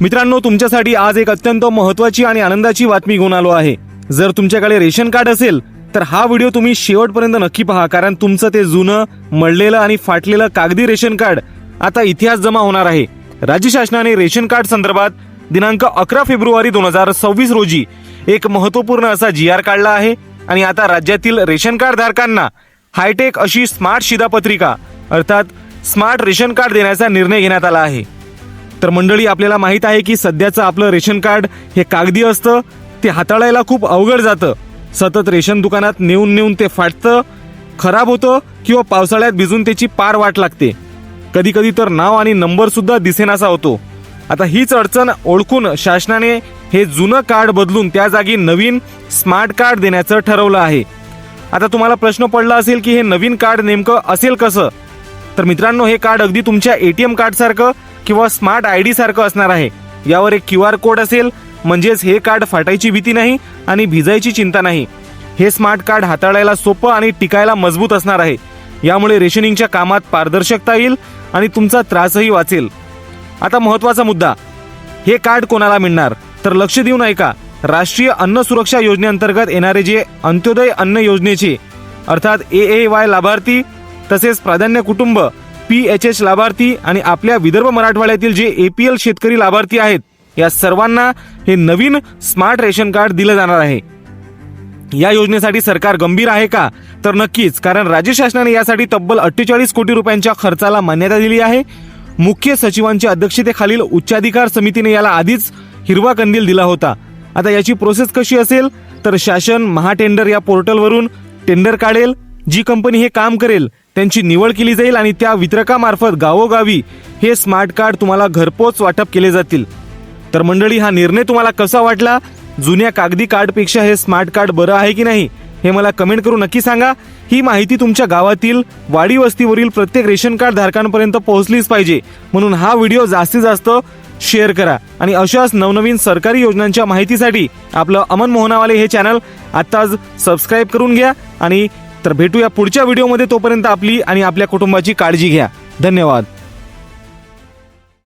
मित्रांनो, तुमच्यासाठी आज एक अत्यंत महत्त्वाची आणि आनंदाची बातमी घेऊन आलो आहे। जर तुमच्याकडे रेशन कार्ड असेल तर हा व्हिडिओ तुम्ही शेवटपर्यंत नक्की पहा, कारण तुमचं ते जुनं मळलेलं आणि फाटलेलं कागदी रेशन कार्ड आता इतिहास जमा होणार आहे। राज्य शासनाने रेशन कार्ड संदर्भात दिनांक 11 फेब्रुवारी 2026 रोजी एक महत्त्वपूर्ण असा GR काढला आहे आणि आता राज्यातील रेशन कार्ड धारकांना हायटेक अशी स्मार्ट शिधापत्रिका अर्थात स्मार्ट रेशन कार्ड देण्याचा निर्णय घेण्यात आला आहे। तर मंडळी, आपल्याला माहित आहे की सध्याचं आपलं रेशन कार्ड हे कागदी असतं, ते हाताळायला खूप अवघड जातं। सतत रेशन दुकानात नेऊन ते फाटतं, खराब होतं किंवा पावसाळ्यात भिजून त्याची पार वाट लागते। कधी कधी तर नाव आणि नंबर सुद्धा दिसेनासा होतो। आता हीच अडचण ओळखून शासनाने हे जुनं कार्ड बदलून त्या जागी नवीन स्मार्ट कार्ड देण्याचं ठरवलं आहे। आता तुम्हाला प्रश्न पडला असेल की हे नवीन कार्ड नेमकं असेल कसं? तर मित्रांनो, हे कार्ड अगदी तुमच्या ATM कार्ड सारखं किंवा स्मार्ट ID सारखं असणार आहे। यावर एक QR कोड असेल, म्हणजेच हे कार्ड फाटायची भीती नाही आणि भिजायची चिंता नाही। हे स्मार्ट कार्ड हाताळायला सोपं आणि टिकायला मजबूत असणार आहे। यामुळे रेशनिंगच्या कामात पारदर्शकता येईल आणि तुमचा त्रासही वाचेल। आता महत्त्वाचा मुद्दा, हे कार्ड कोणाला मिळणार? तर लक्ष देऊन ऐका। राष्ट्रीय अन्न सुरक्षा योजनेअंतर्गत येणारे जे अंत्योदय अन्न योजनेचे अर्थात AAY लाभार्थी, तसेच प्राधान्य कुटुंब PHH लाभार्थी आणि आपल्या विदर्भ मराठवाड्यातील जे APL शेतकरी लाभार्थी आहेत, या सर्वांना हे नवीन स्मार्ट रेशन कार्ड दिलं जाणार आहे। या योजनेसाठी सरकार गंभीर आहे का? तर नक्कीच, कारण राज्य शासनाने यासाठी तब्बल 48 कोटी रुपयांच्या खर्चाला मान्यता दिली आहे। मुख्य सचिवांच्या अध्यक्षतेखालील उच्चाधिकार समितीने याला आधीच हिरवा कंदील दिला होता। आता याची प्रोसेस कशी असेल? तर शासन महाटेंडर या पोर्टलवरून टेंडर काढेल, जी कंपनी हे काम करेल त्यांची निवड केली जाईल आणि त्या वितरकामार्फत गावोगावी हे स्मार्ट कार्ड तुम्हाला घरपोच वाटप केले जातील। तर मंडळी, हा निर्णय तुम्हाला कसा वाटला? जुन्या कागदी कार्डपेक्षा हे स्मार्ट कार्ड बरं आहे की नाही, हे मला कमेंट करून नक्की सांगा। ही माहिती तुमच्या गावातील वाडी वस्तीवरील प्रत्येक रेशन कार्ड धारकांपर्यंत पोहोचलीच पाहिजे, म्हणून हा व्हिडिओ जास्तीत जास्त शेअर करा आणि अशाच नवनवीन सरकारी योजनांच्या माहितीसाठी आपलं अमन मोहनावाले हे चॅनल आत्ताच सबस्क्राईब करून घ्या। आणि तर भेटूया पुढच्या व्हिडिओमध्ये, तोपर्यंत आपली आणि आपल्या कुटुंबाची काळजी घ्या। धन्यवाद।